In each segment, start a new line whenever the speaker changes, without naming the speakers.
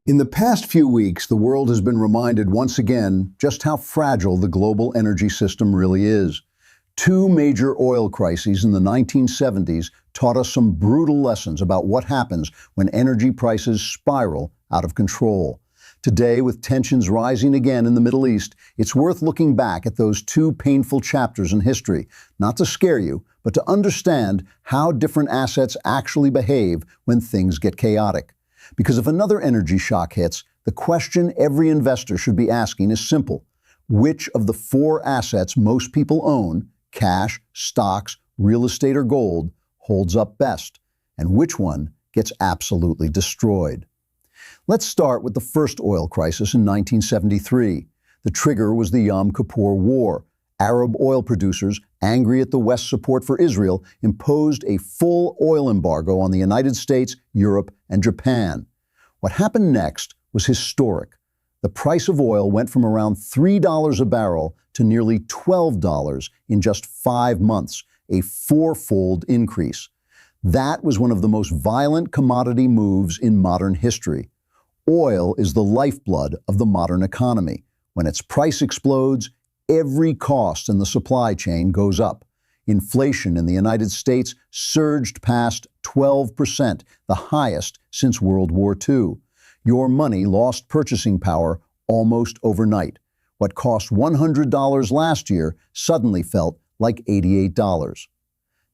In the past few weeks, the world has been reminded once again just how fragile the global energy system really is. Two major oil crises in the 1970s taught us some brutal lessons about what happens when energy prices spiral out of control. Today, with tensions rising again in the Middle East, it's worth looking back at those two painful chapters in history, not to scare you, but to understand how different assets actually behave when things get chaotic. Because if another energy shock hits, the question every investor should be asking is simple. Which of the four assets most people own, cash, stocks, real estate, or gold, holds up best? And which one gets absolutely destroyed? Let's start with the first oil crisis in 1973. The trigger was the Yom Kippur War. Arab oil producers, angry at the West's support for Israel, imposed a full oil embargo on the United States, Europe, and Japan. What happened next was historic. The price of oil went from around $3 a barrel to nearly $12 in just 5 months, a fourfold increase. That was one of the most violent commodity moves in modern history. Oil is the lifeblood of the modern economy. When its price explodes, every cost in the supply chain goes up. Inflation in the United States surged past 12%, the highest since World War II. Your money lost purchasing power almost overnight. What cost $100 last year suddenly felt like $88.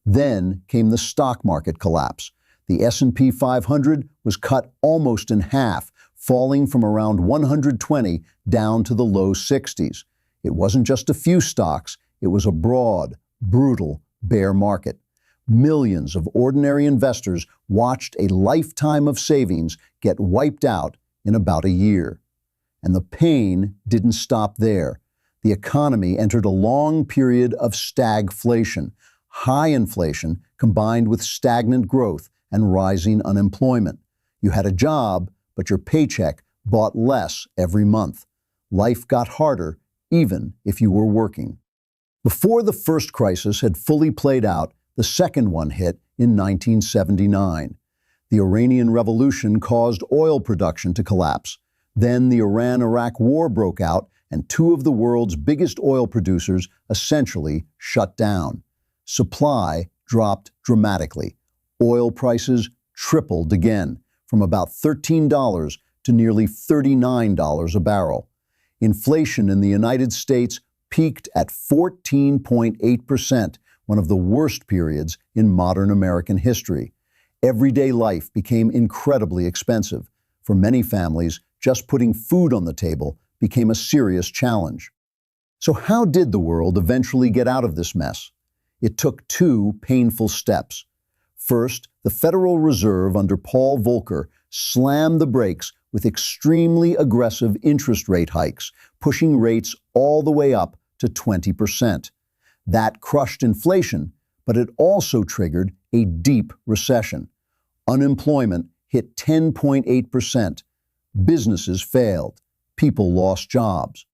Then came the stock market collapse. The S&P 500 was cut almost in half, falling from around 120 down to the low 60s. It wasn't just a few stocks, it was a broad, brutal bear market. Millions of ordinary investors watched a lifetime of savings get wiped out in about a year. And the pain didn't stop there. The economy entered a long period of stagflation, high inflation combined with stagnant growth and rising unemployment. You had a job, but your paycheck bought less every month. Life got harder even if you were working. Before the first crisis had fully played out, the second one hit in 1979. The Iranian Revolution caused oil production to collapse. Then the Iran-Iraq War broke out, and two of the world's biggest oil producers essentially shut down. Supply dropped dramatically. Oil prices tripled again, from about $13 to nearly $39 a barrel. Inflation in the United States peaked at 14.8%, one of the worst periods in modern American history. Everyday life became incredibly expensive. For many families, just putting food on the table became a serious challenge. So how did the world eventually get out of this mess? It took two painful steps. First, the Federal Reserve under Paul Volcker slammed the brakes with extremely aggressive interest rate hikes, pushing rates all the way up to 20%. That crushed inflation, but it also triggered a deep recession. Unemployment hit 10.8%. Businesses failed. People lost jobs.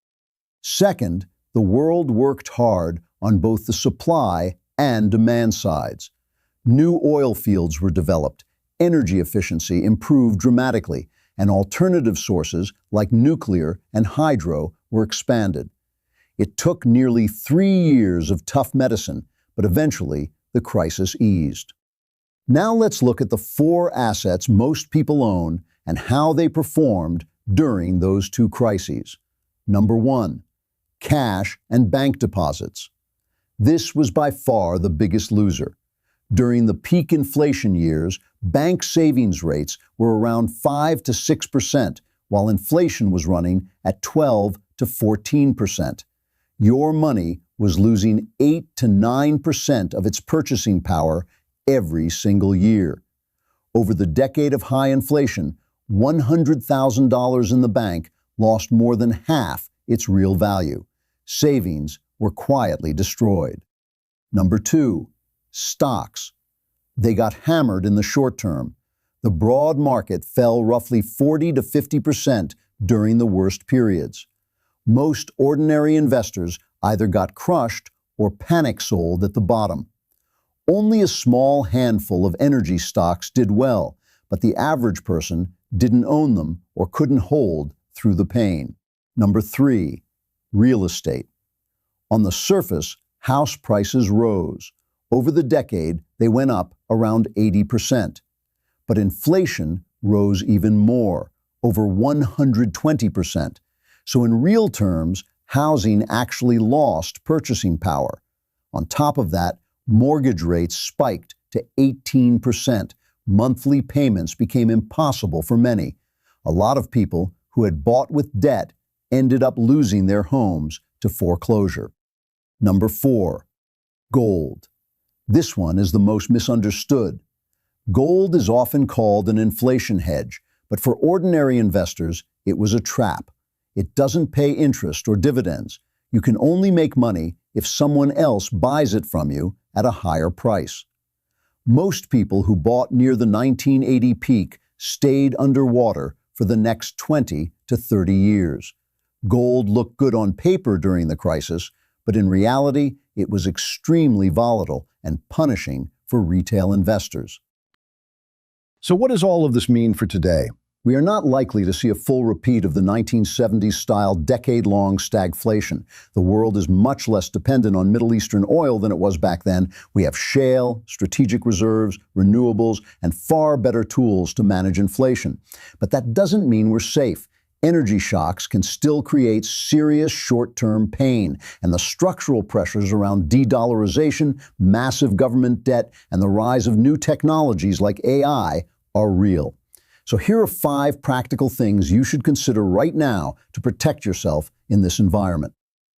Second, the world worked hard on both the supply and demand sides. New oil fields were developed, energy efficiency improved dramatically, and alternative sources like nuclear and hydro were expanded. It took nearly 3 years of tough medicine, but eventually the crisis eased. Now let's look at the four assets most people own and how they performed during those two crises. Number 1, cash and bank deposits. This was by far the biggest loser. During the peak inflation years, bank savings rates were around 5 to 6%, while inflation was running at 12 to 14%. Your money was losing 8 to 9% of its purchasing power every single year. Over the decade of high inflation, $100,000 in the bank lost more than half its real value. Savings were quietly destroyed. Number 2, stocks. They got hammered in the short term. The broad market fell roughly 40 to 50% during the worst periods. Most ordinary investors either got crushed or panic sold at the bottom. Only a small handful of energy stocks did well, but the average person didn't own them, or couldn't hold through the pain. Number 3, real estate. On the surface, house prices rose. Over the decade, they went up around 80%. But inflation rose even more, over 120%. So in real terms, housing actually lost purchasing power. On top of that, mortgage rates spiked to 18%. Monthly payments became impossible for many. A lot of people who had bought with debt ended up losing their homes to foreclosure. Number 4, gold. This one is the most misunderstood. Gold is often called an inflation hedge, but for ordinary investors, it was a trap. It doesn't pay interest or dividends. You can only make money if someone else buys it from you at a higher price. Most people who bought near the 1980 peak stayed underwater for the next 20 to 30 years. Gold looked good on paper during the crisis, but in reality, it was extremely volatile and punishing for retail investors. So what does all of this mean for today? We are not likely to see a full repeat of the 1970s-style decade-long stagflation. The world is much less dependent on Middle Eastern oil than it was back then. We have shale, strategic reserves, renewables, and far better tools to manage inflation. But that doesn't mean we're safe. Energy shocks can still create serious short-term pain, and the structural pressures around de-dollarization, massive government debt, and the rise of new technologies like AI are real. So here are 5 practical things you should consider right now to protect yourself in this environment.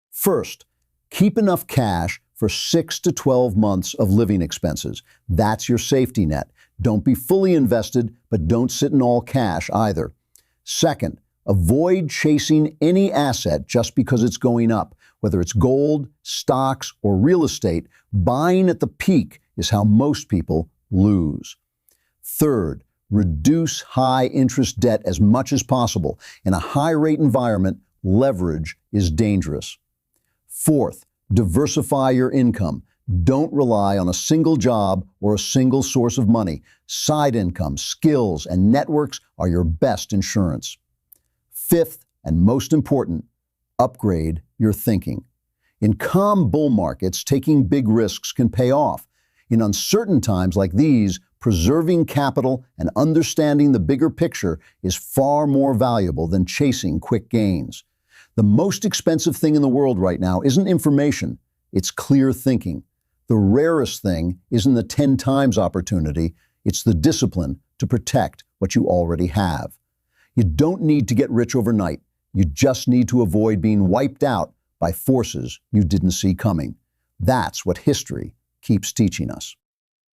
First, keep enough cash for 6 to 12 months of living expenses. That's your safety net. Don't be fully invested, but don't sit in all cash either. Second, avoid chasing any asset just because it's going up. Whether it's gold, stocks, or real estate, buying at the peak is how most people lose. Third, reduce high-interest debt as much as possible. In a high-rate environment, leverage is dangerous. Fourth, diversify your income. Don't rely on a single job or a single source of money. Side income, skills, and networks are your best insurance. Fifth, and most important, upgrade your thinking. In calm bull markets, taking big risks can pay off. In uncertain times like these, preserving capital and understanding the bigger picture is far more valuable than chasing quick gains. The most expensive thing in the world right now isn't information, it's clear thinking. The rarest thing isn't the 10 times opportunity, it's the discipline to protect what you already have. You don't need to get rich overnight. You just need to avoid being wiped out by forces you didn't see coming. That's what history keeps teaching us.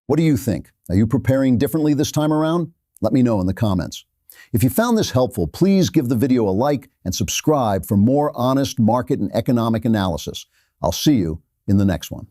What do you think? Are you preparing differently this time around? Let me know in the comments. If you found this helpful, please give the video a like and subscribe for more honest market and economic analysis. I'll see you in the next one.